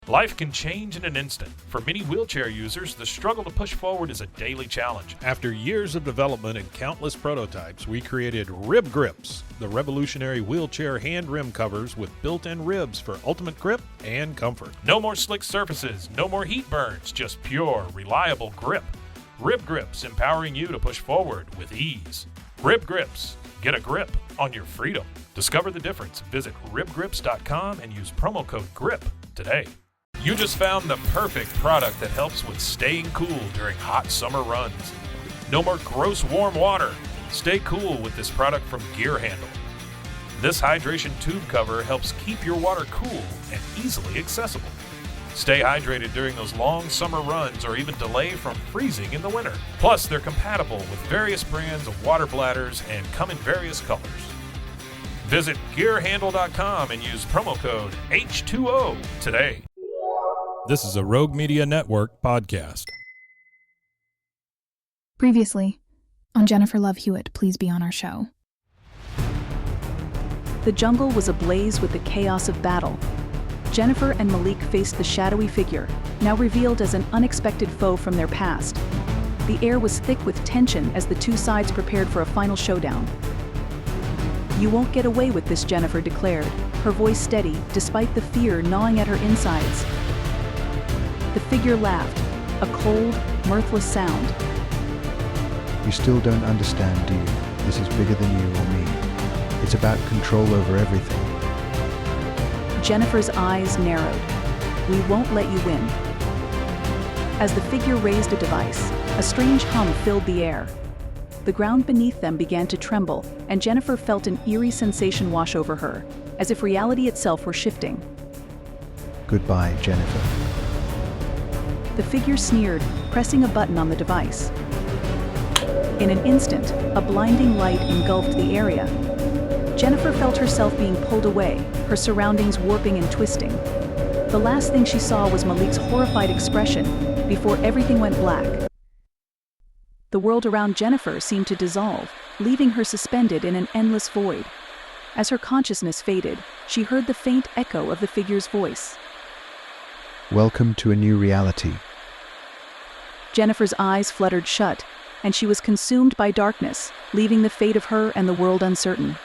Life can change in an instant. For many wheelchair users, the struggle to push forward is a daily challenge. After years of development and countless prototypes, we created Rib Grips, the revolutionary wheelchair hand rim covers with built-in ribs for ultimate grip and comfort. No more slick surfaces, no more heat burns, just pure, reliable grip. Rib Grips, empowering you to push forward with ease. Rib Grips, get a grip on your freedom. Discover the difference. Visit ribgrips.com and use promo code GRIP today. You just found the perfect product that helps with staying cool during hot summer runs. No more gross warm water. Stay cool with this product from Gear Handle. This hydration tube cover helps keep your water cool and easily accessible. Stay hydrated during those long summer runs or even delay from freezing in the winter. Plus, they're compatible with various brands of water bladders and come in various colors. Visit gearhandle.com and use promo code H2O today. This is a Rogue Media Network podcast. Previously, on Jennifer Love Hewitt, Please Be on Our Show. The jungle was ablaze with the chaos of battle. Jennifer and Malik faced the shadowy figure, now revealed as an unexpected foe from their past. The air was thick with tension as the two sides prepared for a final showdown. "You won't get away with this," Jennifer declared, her voice steady despite the fear gnawing at her insides. The figure laughed, a cold, mirthless sound. "You still don't understand, do you? This is bigger than you or me. It's about control over everything." Jennifer's eyes narrowed. "We won't let you win." As the figure raised a device, a strange hum filled the air. The ground beneath them began to tremble, and Jennifer felt an eerie sensation wash over her, as if reality itself were shifting. "Goodbye, Jennifer." The figure sneered, pressing a button on the device. In an instant, a blinding light engulfed the area. Jennifer felt herself being pulled away, her surroundings warping and twisting. The last thing she saw was Malik's horrified expression before everything went black. The world around Jennifer seemed to dissolve, leaving her suspended in an endless void. As her consciousness faded, she heard the faint echo of the figure's voice. "Welcome to a new reality." Jennifer's eyes fluttered shut, and she was consumed by darkness, leaving the fate of her and the world uncertain.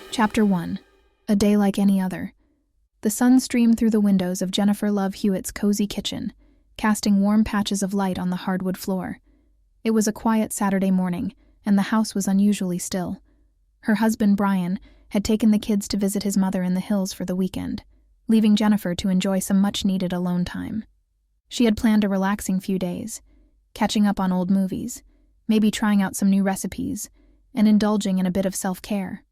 Chapter 1. A Day Like Any Other. The sun streamed through the windows of Jennifer Love Hewitt's cozy kitchen, casting warm patches of light on the hardwood floor. It was a quiet Saturday morning, and the house was unusually still. Her husband, Brian, had taken the kids to visit his mother in the hills for the weekend, leaving Jennifer to enjoy some much-needed alone time. She had planned a relaxing few days, catching up on old movies, maybe trying out some new recipes, and indulging in a bit of self-care.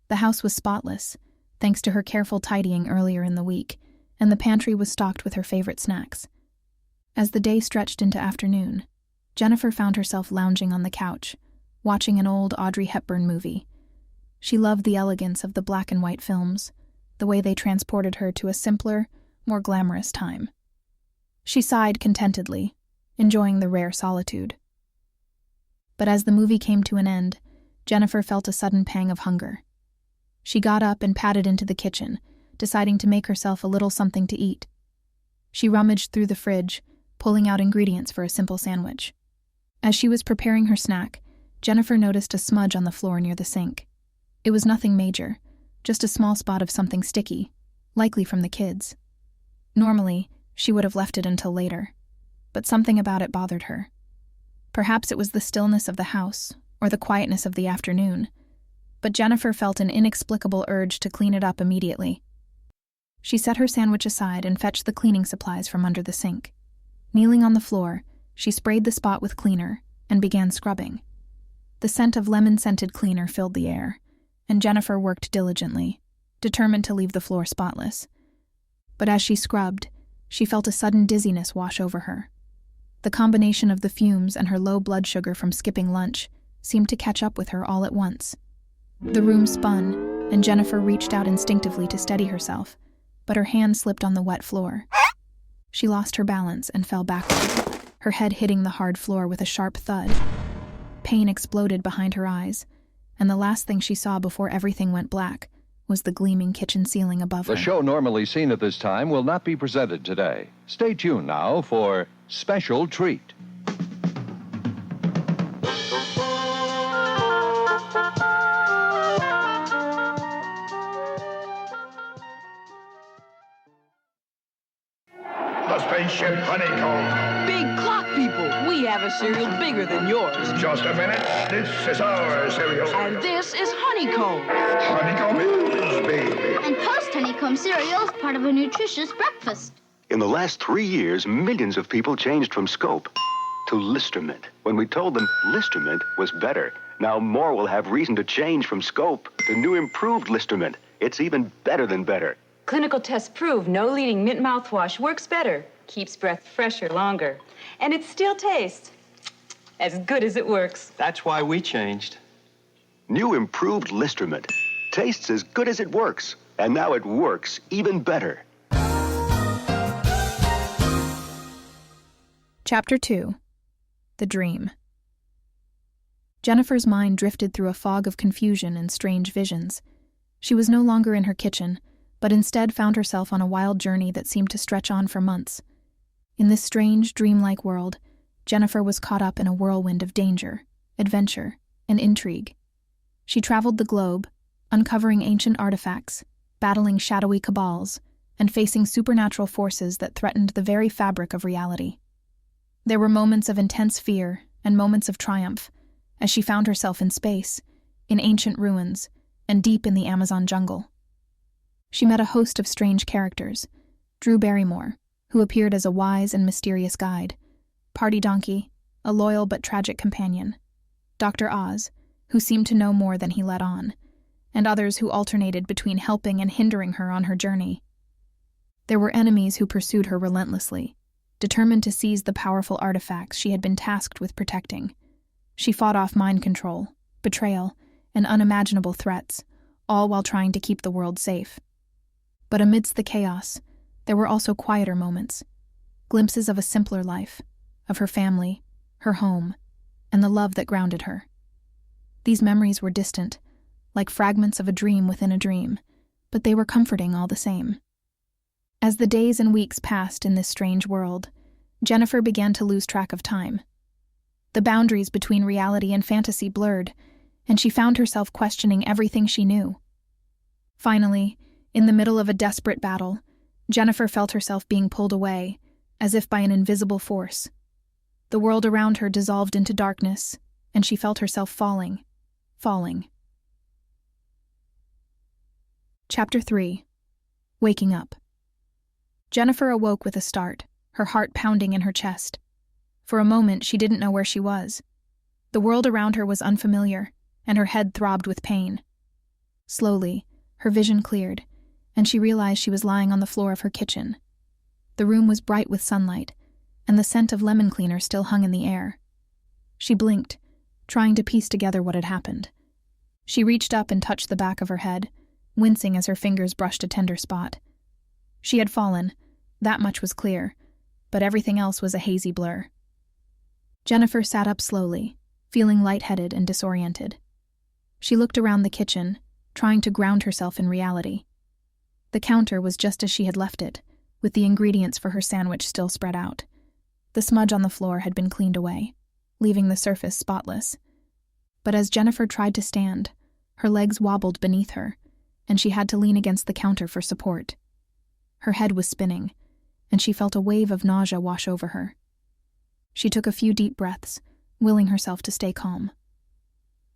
The house was spotless, thanks to her careful tidying earlier in the week, and the pantry was stocked with her favorite snacks. As the day stretched into afternoon, Jennifer found herself lounging on the couch, watching an old Audrey Hepburn movie. She loved the elegance of the black and white films, the way they transported her to a simpler, more glamorous time. She sighed contentedly, enjoying the rare solitude. But as the movie came to an end, Jennifer felt a sudden pang of hunger. She got up and padded into the kitchen, deciding to make herself a little something to eat. She rummaged through the fridge, pulling out ingredients for a simple sandwich. As she was preparing her snack, Jennifer noticed a smudge on the floor near the sink. It was nothing major, just a small spot of something sticky, likely from the kids. Normally, she would have left it until later, but something about it bothered her. Perhaps it was the stillness of the house, or the quietness of the afternoon, but Jennifer felt an inexplicable urge to clean it up immediately. She set her sandwich aside and fetched the cleaning supplies from under the sink. Kneeling on the floor, she sprayed the spot with cleaner and began scrubbing. The scent of lemon-scented cleaner filled the air, and Jennifer worked diligently, determined to leave the floor spotless. But as she scrubbed, she felt a sudden dizziness wash over her. The combination of the fumes and her low blood sugar from skipping lunch seemed to catch up with her all at once. The room spun, and Jennifer reached out instinctively to steady herself, but her hand slipped on the wet floor. She lost her balance and fell backward, her head hitting the hard floor with a sharp thud. Pain exploded behind her eyes, and the last thing she saw before everything went black was the gleaming kitchen ceiling above her. The show normally seen at this time will not be presented today. Stay tuned now for Special Treat. The spaceship Honeycomb. Big clock people, we have a cereal bigger than yours. Just a minute. This is our cereal. And this is Honeycomb. Honeycomb is baby. And post-honeycomb cereal is part of a nutritious breakfast. In the last 3 years, millions of people changed from Scope to Listermint when we told them Listermint was better. Now more will have reason to change from Scope to new improved Listermint. It's even better than better. Clinical tests prove no leading mint mouthwash works better, keeps breath fresher longer, and it still tastes as good as it works. That's why we changed. New improved Listermint tastes as good as it works, and now it works even better. Chapter 2. The Dream. Jennifer's mind drifted through a fog of confusion and strange visions. She was no longer in her kitchen, but instead found herself on a wild journey that seemed to stretch on for months. In this strange, dreamlike world, Jennifer was caught up in a whirlwind of danger, adventure, and intrigue. She traveled the globe, uncovering ancient artifacts, battling shadowy cabals, and facing supernatural forces that threatened the very fabric of reality. There were moments of intense fear and moments of triumph, as she found herself in space, in ancient ruins, and deep in the Amazon jungle. She met a host of strange characters: Drew Barrymore, who appeared as a wise and mysterious guide; Party Donkey, a loyal but tragic companion; Dr. Oz, who seemed to know more than he let on; and others who alternated between helping and hindering her on her journey. There were enemies who pursued her relentlessly, determined to seize the powerful artifacts she had been tasked with protecting. She fought off mind control, betrayal, and unimaginable threats, all while trying to keep the world safe. But amidst the chaos, there were also quieter moments, glimpses of a simpler life, of her family, her home, and the love that grounded her. These memories were distant, like fragments of a dream within a dream, but they were comforting all the same. As the days and weeks passed in this strange world, Jennifer began to lose track of time. The boundaries between reality and fantasy blurred, and she found herself questioning everything she knew. Finally, in the middle of a desperate battle, Jennifer felt herself being pulled away, as if by an invisible force. The world around her dissolved into darkness, and she felt herself falling. Chapter 3. Waking Up. Jennifer awoke with a start, her heart pounding in her chest. For a moment, she didn't know where she was. The world around her was unfamiliar, and her head throbbed with pain. Slowly, her vision cleared, and she realized she was lying on the floor of her kitchen. The room was bright with sunlight, and the scent of lemon cleaner still hung in the air. She blinked, trying to piece together what had happened. She reached up and touched the back of her head, wincing as her fingers brushed a tender spot. She had fallen, that much was clear, but everything else was a hazy blur. Jennifer sat up slowly, feeling lightheaded and disoriented. She looked around the kitchen, trying to ground herself in reality. The counter was just as she had left it, with the ingredients for her sandwich still spread out. The smudge on the floor had been cleaned away, leaving the surface spotless. But as Jennifer tried to stand, her legs wobbled beneath her, and she had to lean against the counter for support. Her head was spinning, and she felt a wave of nausea wash over her. She took a few deep breaths, willing herself to stay calm.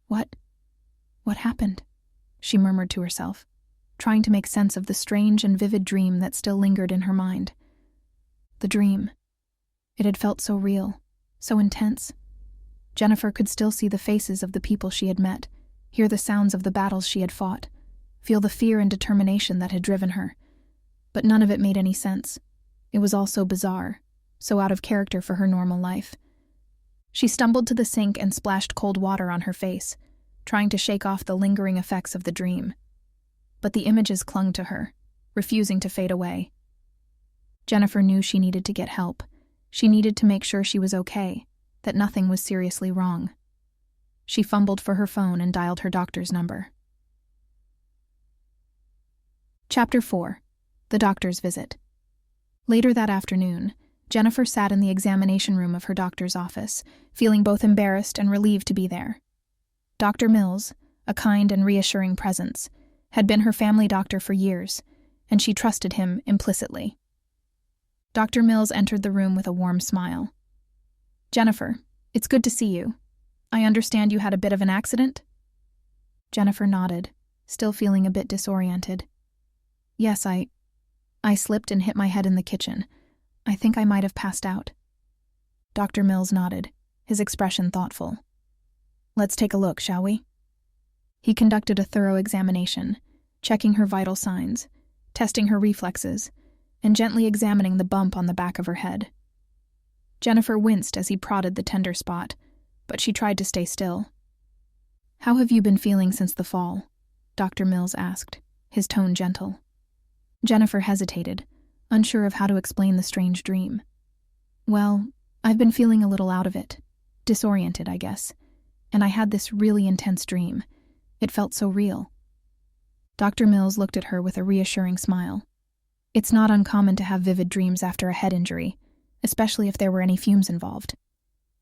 What happened? She murmured to herself, trying to make sense of the strange and vivid dream that still lingered in her mind. The dream. It had felt so real, so intense. Jennifer could still see the faces of the people she had met, hear the sounds of the battles she had fought, feel the fear and determination that had driven her. But none of it made any sense. It was all so bizarre, so out of character for her normal life. She stumbled to the sink and splashed cold water on her face, trying to shake off the lingering effects of the dream. But the images clung to her, refusing to fade away. Jennifer knew she needed to get help. She needed to make sure she was okay, that nothing was seriously wrong. She fumbled for her phone and dialed her doctor's number. Chapter 4. The Doctor's Visit. Later that afternoon, Jennifer sat in the examination room of her doctor's office, feeling both embarrassed and relieved to be there. Dr. Mills, a kind and reassuring presence, had been her family doctor for years, and she trusted him implicitly. Dr. Mills entered the room with a warm smile. "Jennifer, it's good to see you. I understand you had a bit of an accident?" Jennifer nodded, still feeling a bit disoriented. "Yes, I slipped and hit my head in the kitchen. I think I might have passed out." Dr. Mills nodded, his expression thoughtful. "Let's take a look, shall we?" He conducted a thorough examination, checking her vital signs, testing her reflexes, and gently examining the bump on the back of her head. Jennifer winced as he prodded the tender spot, but she tried to stay still. "How have you been feeling since the fall?" Dr. Mills asked, his tone gentle. Jennifer hesitated, unsure of how to explain the strange dream. "Well, I've been feeling a little out of it. Disoriented, I guess. And I had this really intense dream. It felt so real." Dr. Mills looked at her with a reassuring smile. It's not uncommon to have vivid dreams after a head injury, especially if there were any fumes involved.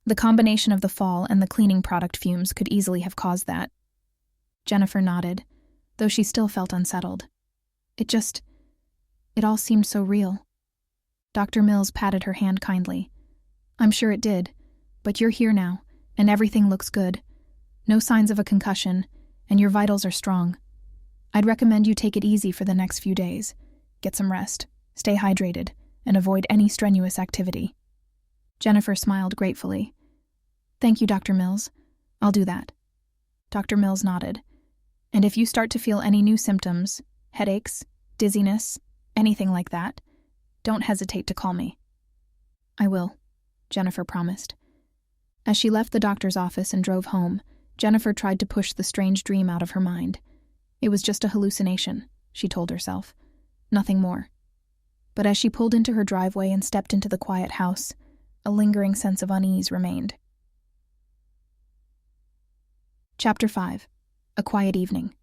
The combination of the fall and the cleaning product fumes could easily have caused that. Jennifer nodded, though she still felt unsettled. It all seemed so real. Dr. Mills patted her hand kindly. "I'm sure it did, but you're here now, and everything looks good. No signs of a concussion, and your vitals are strong. I'd recommend you take it easy for the next few days. Get some rest, stay hydrated, and avoid any strenuous activity." Jennifer smiled gratefully. "Thank you, Dr. Mills. I'll do that." Dr. Mills nodded. "And if you start to feel any new symptoms, headaches, dizziness, anything like that, don't hesitate to call me." "I will," Jennifer promised. As she left the doctor's office and drove home, Jennifer tried to push the strange dream out of her mind. It was just a hallucination, she told herself. Nothing more. But as she pulled into her driveway and stepped into the quiet house, a lingering sense of unease remained. Chapter 5. A Quiet Evening.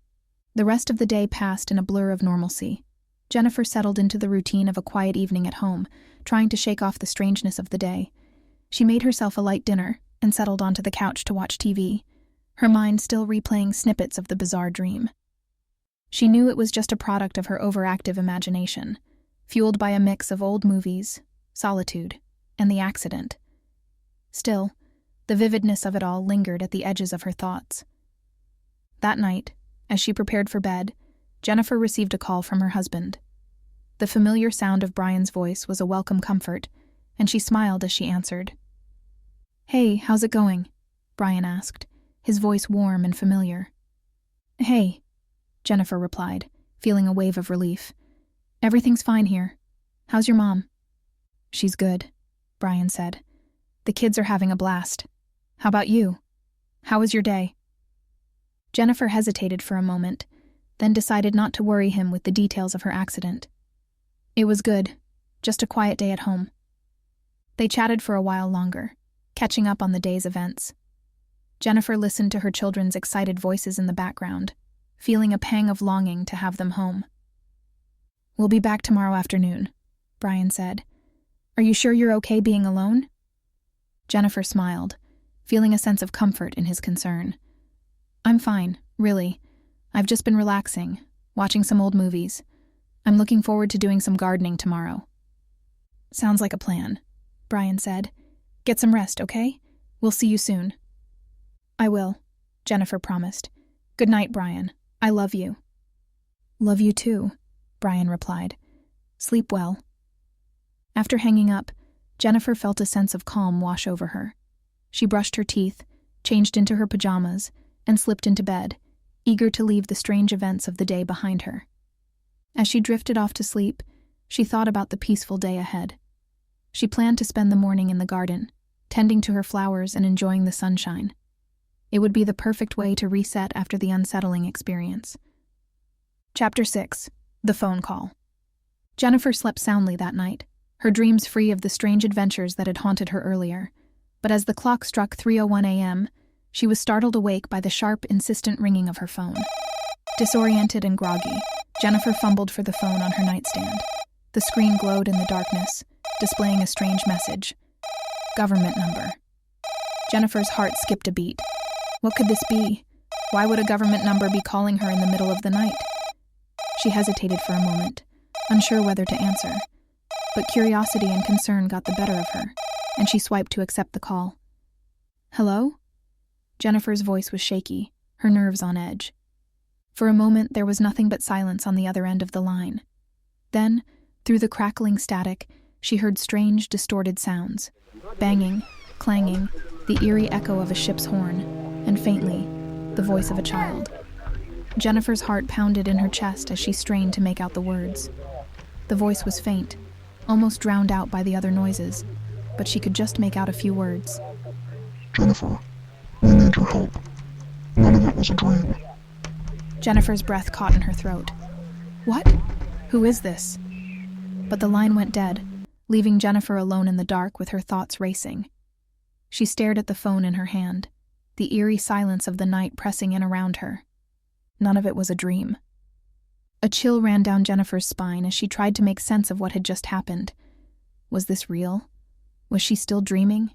The rest of the day passed in a blur of normalcy. Jennifer settled into the routine of a quiet evening at home, trying to shake off the strangeness of the day. She made herself a light dinner and settled onto the couch to watch TV, her mind still replaying snippets of the bizarre dream. She knew it was just a product of her overactive imagination, fueled by a mix of old movies, solitude, and the accident. Still, the vividness of it all lingered at the edges of her thoughts. That night, as she prepared for bed, Jennifer received a call from her husband. The familiar sound of Brian's voice was a welcome comfort, and she smiled as she answered. "Hey, how's it going?" Brian asked, his voice warm and familiar. "Hey," Jennifer replied, feeling a wave of relief. "Everything's fine here. How's your mom?" "She's good," Brian said. "The kids are having a blast. How about you? How was your day?" Jennifer hesitated for a moment, then decided not to worry him with the details of her accident. "It was good. Just a quiet day at home." They chatted for a while longer, catching up on the day's events. Jennifer listened to her children's excited voices in the background, feeling a pang of longing to have them home. "We'll be back tomorrow afternoon," Brian said. "Are you sure you're okay being alone?" Jennifer smiled, feeling a sense of comfort in his concern. "I'm fine, really. I've just been relaxing, watching some old movies. I'm looking forward to doing some gardening tomorrow." "Sounds like a plan," Brian said. "Get some rest, okay? We'll see you soon." "I will," Jennifer promised. "Good night, Brian. I love you." "Love you too," Brian replied. "Sleep well." After hanging up, Jennifer felt a sense of calm wash over her. She brushed her teeth, changed into her pajamas, and slipped into bed, eager to leave the strange events of the day behind her. As she drifted off to sleep, she thought about the peaceful day ahead. She planned to spend the morning in the garden, tending to her flowers and enjoying the sunshine. It would be the perfect way to reset after the unsettling experience. Chapter 6. The Phone Call. Jennifer slept soundly that night, her dreams free of the strange adventures that had haunted her earlier. But as the clock struck 3:01 a.m., she was startled awake by the sharp, insistent ringing of her phone. Disoriented and groggy, Jennifer fumbled for the phone on her nightstand. The screen glowed in the darkness, displaying a strange message. Government number. Jennifer's heart skipped a beat. What could this be? Why would a government number be calling her in the middle of the night? She hesitated for a moment, unsure whether to answer. But curiosity and concern got the better of her, and she swiped to accept the call. Hello? Jennifer's voice was shaky, her nerves on edge. For a moment, there was nothing but silence on the other end of the line. Then, through the crackling static, she heard strange, distorted sounds. Banging, clanging, the eerie echo of a ship's horn, and faintly, the voice of a child. Jennifer's heart pounded in her chest as she strained to make out the words. The voice was faint, almost drowned out by the other noises, but she could just make out a few words. Jennifer, we need your help. None of it was a dream. Jennifer's breath caught in her throat. What? Who is this? But the line went dead, leaving Jennifer alone in the dark with her thoughts racing. She stared at the phone in her hand, the eerie silence of the night pressing in around her. None of it was a dream. A chill ran down Jennifer's spine as she tried to make sense of what had just happened. Was this real? Was she still dreaming?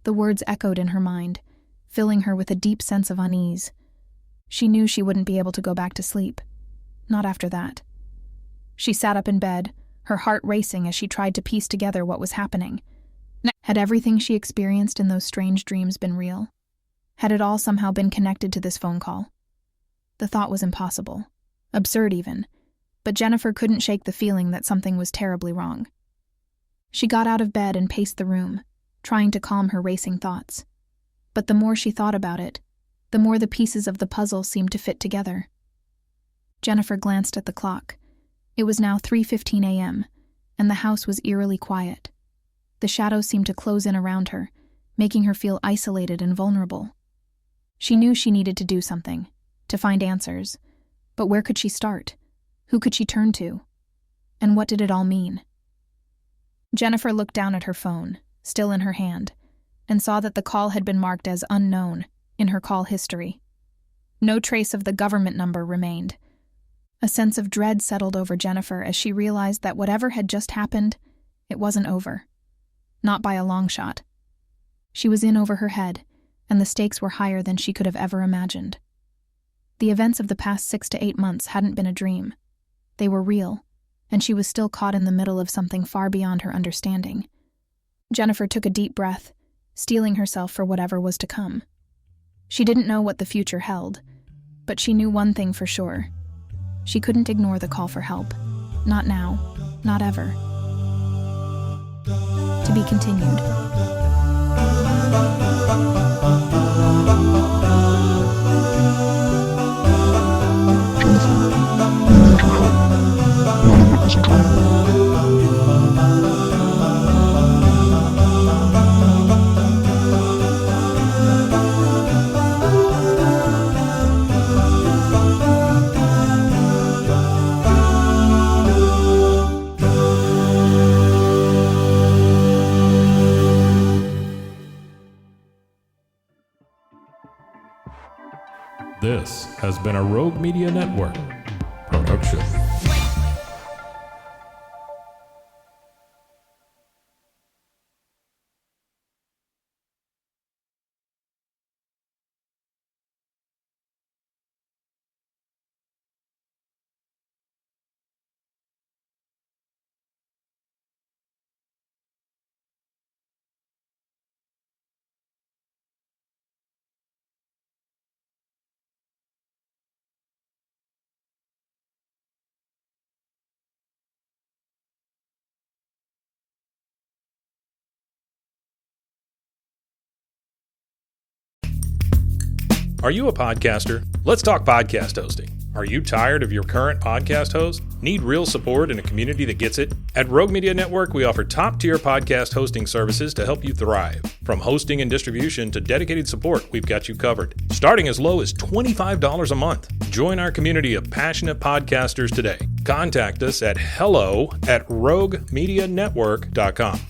The words echoed in her mind, filling her with a deep sense of unease. She knew she wouldn't be able to go back to sleep. Not after that. She sat up in bed, her heart racing as she tried to piece together what was happening. Had everything she experienced in those strange dreams been real? Had it all somehow been connected to this phone call? The thought was impossible. Absurd even. But Jennifer couldn't shake the feeling that something was terribly wrong. She got out of bed and paced the room, trying to calm her racing thoughts. But the more she thought about it, the more the pieces of the puzzle seemed to fit together. Jennifer glanced at the clock. It was now 3:15 a.m., and the house was eerily quiet. The shadows seemed to close in around her, making her feel isolated and vulnerable. She knew she needed to do something, to find answers. But where could she start? Who could she turn to? And what did it all mean? Jennifer looked down at her phone, still in her hand, and saw that the call had been marked as unknown in her call history. No trace of the government number remained. A sense of dread settled over Jennifer as she realized that whatever had just happened, it wasn't over. Not by a long shot. She was in over her head, and the stakes were higher than she could have ever imagined. The events of the past 6 to 8 months hadn't been a dream. They were real, and she was still caught in the middle of something far beyond her understanding. Jennifer took a deep breath, steeling herself for whatever was to come. She didn't know what the future held, but she knew one thing for sure. She couldn't ignore the call for help. Not now, not ever. To be continued. This has been a Rogue Media Network production. Are you a podcaster? Let's talk podcast hosting. Are you tired of your current podcast host? Need real support in a community that gets it? At Rogue Media Network, we offer top-tier podcast hosting services to help you thrive. From hosting and distribution to dedicated support, we've got you covered. Starting as low as $25 a month. Join our community of passionate podcasters today. Contact us at hello@roguemedianetwork.com.